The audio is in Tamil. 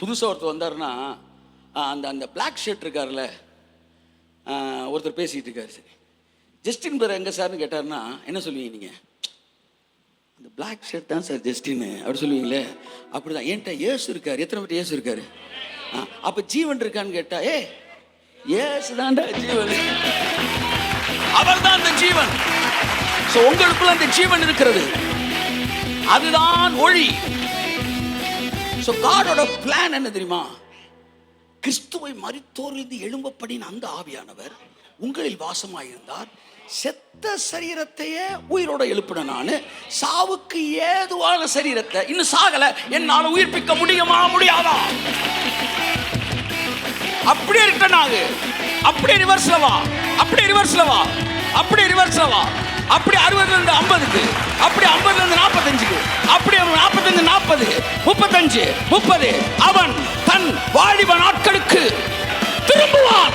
புதுசாக ஒருத்தர் வந்தாருன்னா அந்த அந்த பிளாக் ஷர்ட் இருக்கார்ல, ஒருத்தர் பேசிகிட்டு இருக்காரு. சரி, ஜஸ்டின் பிரதர் எங்கே சார்னு கேட்டார்னா என்ன சொல்லுவீங்க நீங்கள்? அந்த பிளாக் ஷர்ட் தான் சார் ஜஸ்டின் அப்படி சொல்லுவீங்களே. அப்படி தான் என்கிட்ட ஏசு இருக்கார். எத்தனை பேர் ஏசு இருக்காரு? அப்போ ஜீவன் இருக்கான்னு கேட்டா, ஏசு தான்டா ஜீவன், அவர் தான் அந்த ஜீவன். ஸோ உங்களுக்குள்ள அந்த ஜீவன் இருக்கிறது, அதுதான் ஒளி. ஸோ காடோட பிளான் என்ன தெரியுமா? கிறிஸ்துவை மரித்தோரிலிருந்து எழும்பப்படின அந்த ஆவியானவர் உங்களில் வாசமாயிருந்தார். செத்த சரீரத்தையே உயிரோட எழுப்பின நானு, சாவுக்கு ஏதுவான சரீரத்தை இன்னும் சாகல என்னால உயிர்ப்பிக்க முடியுமா முடியாதா? அப்படியே ரிட்டர்ன் அப்படியே ரிவர்ஸ்லவா, அப்படியே ரிவர்ஸ்லவா, அப்படியே ரிவர்ஸ்லவா, அப்படி 60 இருந்து 50க்கு, அப்படி 50 இருந்து 45க்கு, அப்படி 45 40 35 30 அவன் தன் வாலிப நாட்களுக்கு திரும்புவான்.